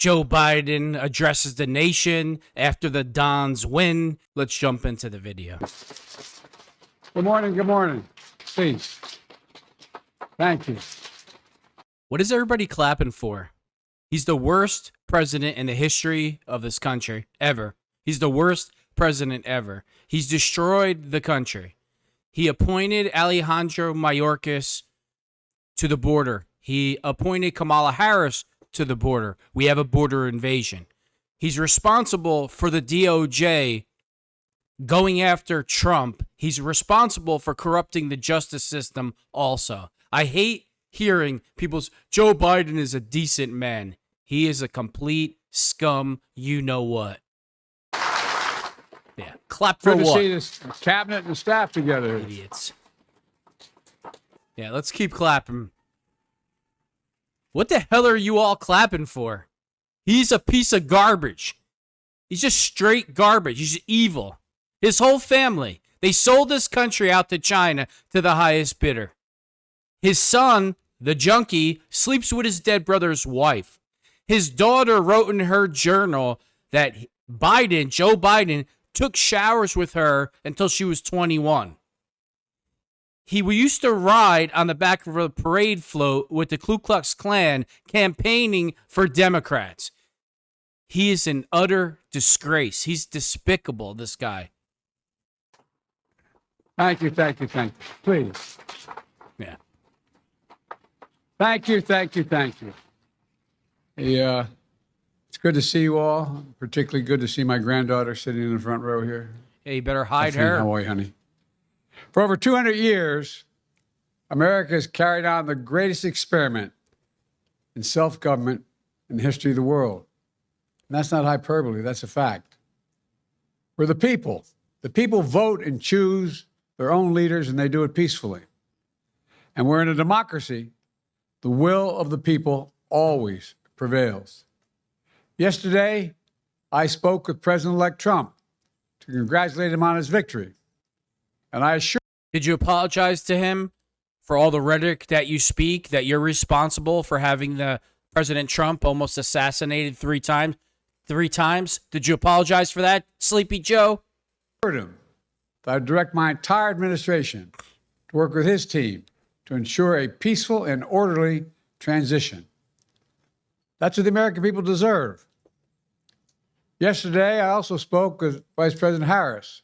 Joe Biden addresses the nation after the Dons win. Let's jump into the video. Good morning. Good morning. Please. Thank you. What is everybody clapping for? He's the worst president in the history of this country ever. He's the worst president ever. He's destroyed the country. He appointed Alejandro Mayorkas to the border. He appointed Kamala Harris to the border. We have a border invasion. He's responsible for the DOJ going after Trump. He's responsible for corrupting the justice system also. I hate hearing people's Joe Biden is a decent man. He is a complete scum, you know what. Yeah, clap for Good what? to see this cabinet and staff together. Idiots. Yeah, let's keep clapping. What the hell are you all clapping for? He's a piece of garbage. He's just straight garbage. He's evil. His whole family, they sold this country out to China to the highest bidder. His son, the junkie, sleeps with his dead brother's wife. His daughter wrote in her journal that Joe Biden, took showers with her until she was 21. He used to ride on the back of a parade float with the Ku Klux Klan campaigning for Democrats. He is an utter disgrace. He's despicable, this guy. Thank you. Please. Yeah. Thank you. It's good to see you all. Particularly good to see my granddaughter sitting in the front row here. Yeah, you better hide Kathleen, her. How are you, honey? For over 200 years, America has carried on the greatest experiment in self-government in the history of the world. And that's not hyperbole, that's a fact. We're the people. The people vote and choose their own leaders, and they do it peacefully. And we're in a democracy. The will of the people always prevails. Yesterday, I spoke with President-elect Trump to congratulate him on his victory. And I assure Did you apologize to him for all the rhetoric that you speak, that you're responsible for having the President Trump almost assassinated 3 times? 3 times? Did you apologize for that, Sleepy Joe? him that I direct my entire administration to work with his team to ensure a peaceful and orderly transition. That's what the American people deserve. Yesterday, I also spoke with Vice President Harris.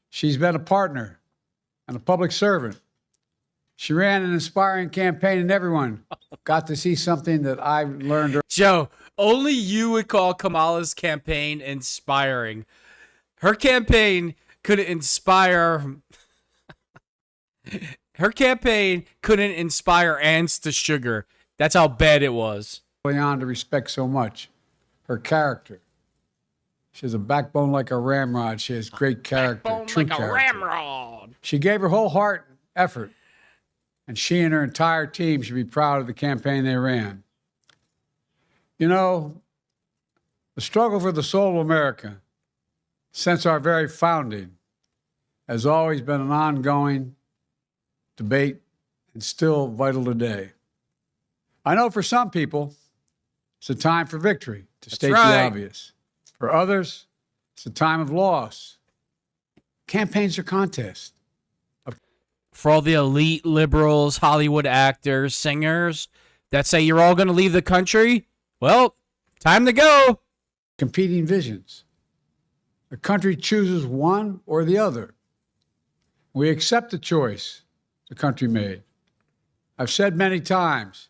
She's been a partner and a public servant. She ran an inspiring campaign, and everyone got to see something that I've learned. Joe, only you would call Kamala's campaign inspiring. Her campaign couldn't inspire... Her campaign couldn't inspire ants to sugar. That's how bad it was. On to respect so much. Her character. She has a backbone like a ramrod. She has great character. Backbone true like a character. ramrod. She gave her whole heart and effort, and she and her entire team should be proud of the campaign they ran. You know, the struggle for the soul of America since our very founding has always been an ongoing debate and still vital today. I know for some people, it's a time for victory, to state the obvious. For others, it's a time of loss. Campaigns are contests. For all the elite liberals, Hollywood actors, singers that say you're all going to leave the country, well, time to go. Competing visions. The country chooses one or the other. We accept the choice the country made. I've said many times,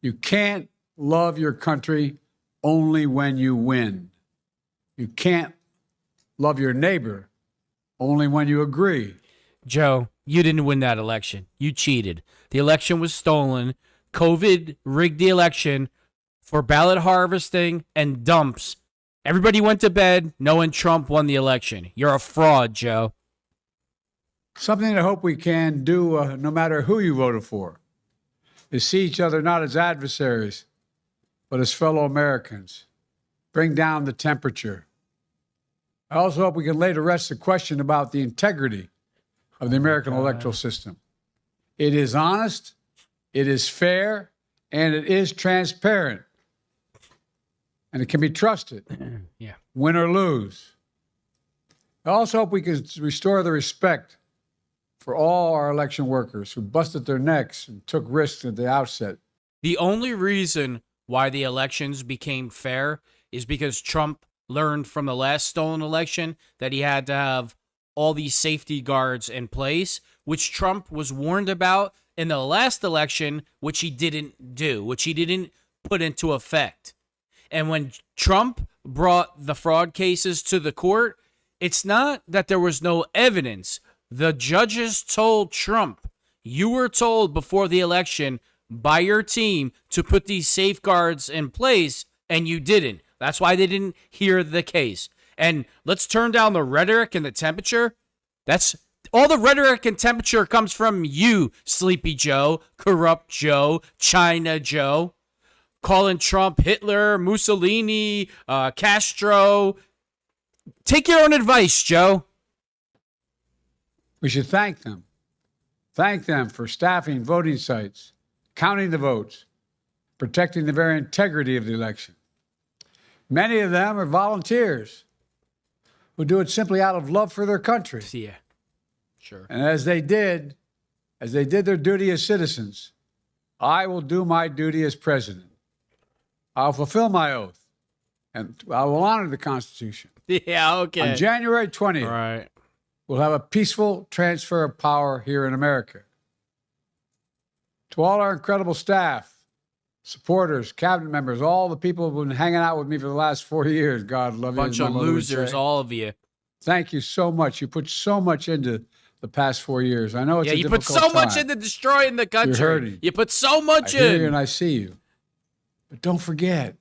you can't love your country only when you win. You can't love your neighbor only when you agree. Joe, you didn't win that election. You cheated. The election was stolen. COVID rigged the election for ballot harvesting and dumps. Everybody went to bed knowing Trump won the election. You're a fraud, Joe. Something I hope we can do, no matter who you voted for, is see each other not as adversaries, but as fellow Americans. Bring down the temperature. I also hope we can lay to rest the question about the integrity of the American electoral system. It is honest, it is fair, and it is transparent. and it can be trusted, Yeah. win or lose. I also hope we can restore the respect for all our election workers who busted their necks and took risks at the outset. The only reason why the elections became fair is because Trump learned from the last stolen election that he had to have all these safety guards in place, which Trump was warned about in the last election, which he didn't do, which he didn't put into effect. And when Trump brought the fraud cases to the court, it's not that there was no evidence. The judges told Trump, you were told before the election by your team to put these safeguards in place, and you didn't. That's why they didn't hear the case. And let's turn down the rhetoric and the temperature. That's all the rhetoric and temperature comes from you, Sleepy Joe, Corrupt Joe, China Joe, calling Trump Hitler, Mussolini, Castro. Take your own advice, Joe. We should thank them. Thank them for staffing voting sites, counting the votes, protecting the very integrity of the election. Many of them are volunteers who do it simply out of love for their country. Yeah, sure. And as they did their duty as citizens, I will do my duty as president. I'll fulfill my oath, and I will honor the Constitution. Yeah, okay. On January 20th, All right. we'll have a peaceful transfer of power here in America. To all our incredible staff, supporters, cabinet members, all the people who've been hanging out with me for the last 4 years, God love you. Bunch as my of mother would losers, say. all of you. Thank you so much. You put so much into the past 4 years. I know it's Yeah, a you put difficult so much time. into destroying the country. hurting. You put so much I hear in. you and I see you. But don't forget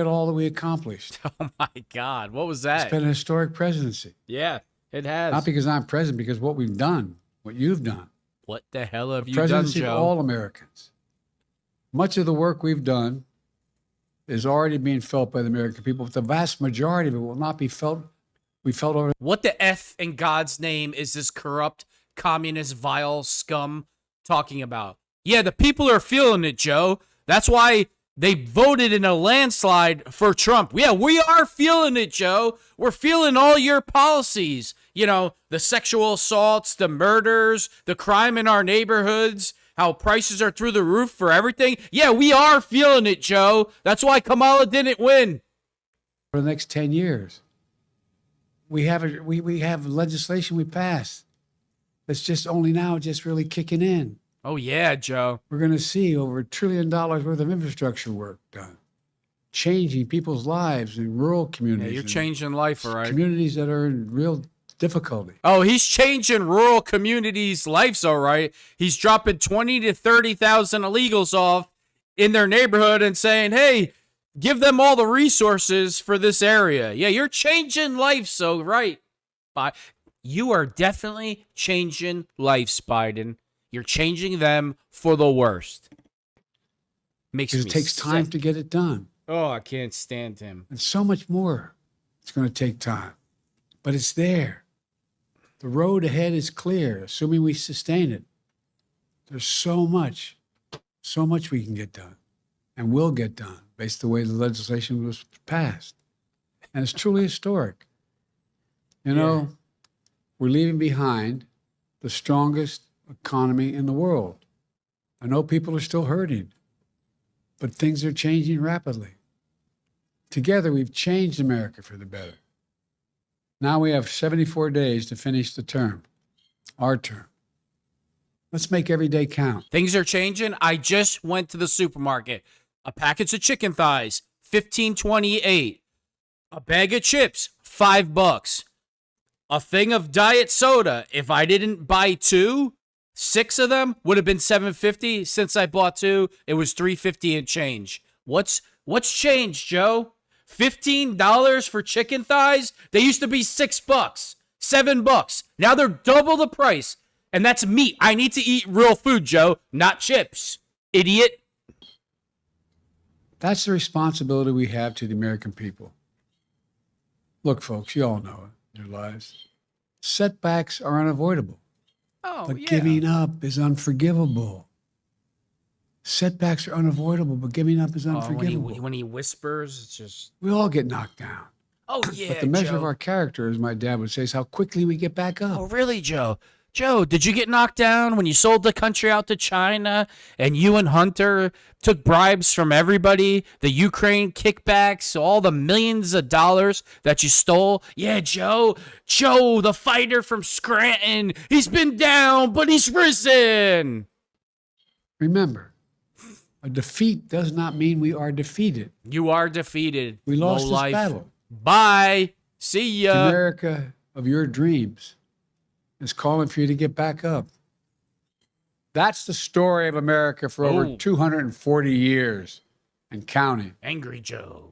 all that we accomplished. Oh my God, what was It's that? been a historic presidency. Yeah, it has. Not because I'm president, because what we've done, what you've done. What the hell have you done, Presidency of Joe? all Americans. Much of the work we've done is already being felt by the American people, but the vast majority of it will not be felt. We felt over. What the F in God's name is this corrupt, communist, vile scum talking about? Yeah, the people are feeling it, Joe. That's why they voted in a landslide for Trump. Yeah, we are feeling it, Joe. We're feeling all your policies. You know, the sexual assaults, the murders, the crime in our neighborhoods, how prices are through the roof for everything. Yeah, we are feeling it, Joe. That's why Kamala didn't win. For the next 10 years. We have legislation we passed that's just only now just really kicking in. Oh, yeah, Joe. We're going to see over $1 trillion worth of infrastructure work done, changing people's lives in rural Yeah, communities. you're and changing life, all right? communities that are in real difficulty. Oh, he's changing rural communities' lives, all right. He's dropping 20 to 30,000 illegals off in their neighborhood and saying, hey, give them all the resources for this area. Yeah, you're changing lives, so right. You are definitely changing lives, Biden. You're changing them for the worst. Makes Because me it takes time sick. to get it done. Oh, I can't stand him. And so much more. It's going to take time. But it's there. The road ahead is clear, assuming we sustain it. There's so much we can get done and will get done based on the way the legislation was passed. And it's truly historic. You know, we're leaving behind the strongest economy in the world. I know people are still hurting, but things are changing rapidly. Together, we've changed America for the better. Now we have 74 days to finish the term, our term. Let's make every day count. Things are changing. I just went to the supermarket. A package of chicken thighs, $15.28. A bag of chips, $5. A thing of diet soda. If I didn't buy 6 of them would have been $7.50. Since I bought 2, it was $3.50 and change. What's changed, Joe? $15 for chicken thighs? They used to be $6, $7. Now they're double the price. And that's meat. I need to eat real food, Joe, not chips. Idiot. That's the responsibility we have to the American people. Look, folks, you all know it in your lives. Setbacks are unavoidable, Oh, but giving up is unforgivable. Setbacks are unavoidable, but giving up is When unforgivable. when he whispers, it's just, We all get knocked down. oh yeah, But the measure Joe. of our character, as my dad would say, is how quickly we get back up. Oh, really, Joe? Joe, did you get knocked down when you sold the country out to China and you and Hunter took bribes from everybody, the Ukraine kickbacks, all the millions of dollars that you stole? Yeah, Joe. Joe, the fighter from Scranton. He's been down, but he's risen. Remember, a defeat does not mean we are defeated. You are defeated. We lost this lowlife. battle. Bye. See The ya. America of your dreams is calling for you to get back up. That's the story of America for over Oh. 240 years and counting. Angry Joe.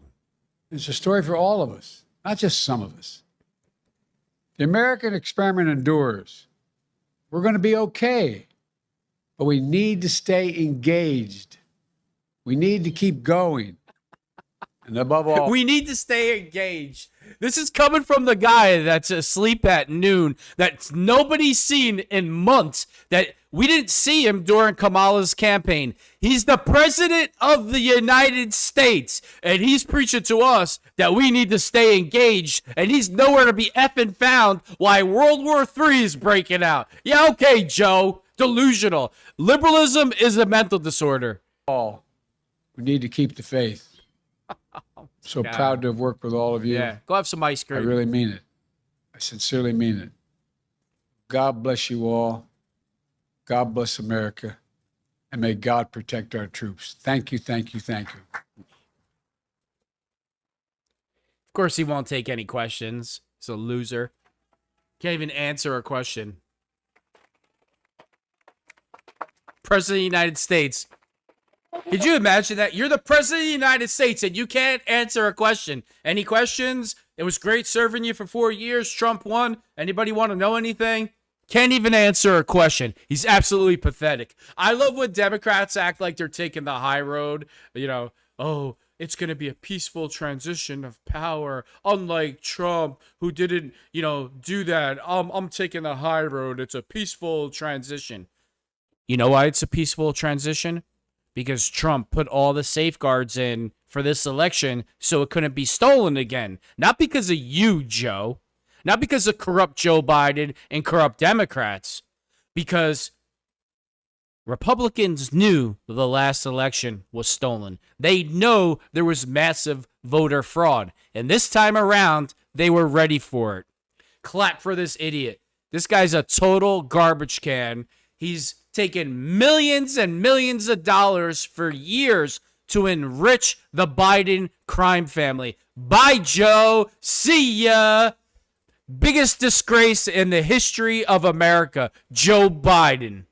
It's a story for all of us, not just some of us. The American experiment endures. We're going to be okay, but we need to stay engaged. We need to keep going. And above all, We need to stay engaged. This is coming from the guy that's asleep at noon, that nobody's seen in months, that we didn't see him during Kamala's campaign. He's the president of the United States, and he's preaching to us that we need to stay engaged, and he's nowhere to be effing found while World War III is breaking out. Yeah, okay, Joe. Delusional. Liberalism is a mental disorder. we need to keep the faith. So God. proud to have worked with all of you. Yeah, go have some ice I cream. really mean it. I sincerely mean it. God bless you all. God bless America. And may God protect our troops. Thank you, thank you, thank you. Of course, he won't take any questions. He's a loser. Can't even answer a question. President of the United States. Could you imagine that? You're the president of the United States and you can't answer a question. Any questions? It was great serving you for 4 years. Trump won. Anybody want to know anything? Can't even answer a question. He's absolutely pathetic. I love when Democrats act like they're taking the high road. You know, oh, it's going to be a peaceful transition of power. Unlike Trump, who didn't, do that. I'm taking the high road. It's a peaceful transition. You know why it's a peaceful transition? Because Trump put all the safeguards in for this election so it couldn't be stolen again. Not because of you, Joe. Not because of corrupt Joe Biden and corrupt Democrats. Because Republicans knew the last election was stolen. They know there was massive voter fraud. And this time around, they were ready for it. Clap for this idiot. This guy's a total garbage can. He's taken millions and millions of dollars for years to enrich the Biden crime family. Bye, Joe. See ya. Biggest disgrace in the history of America, Joe Biden.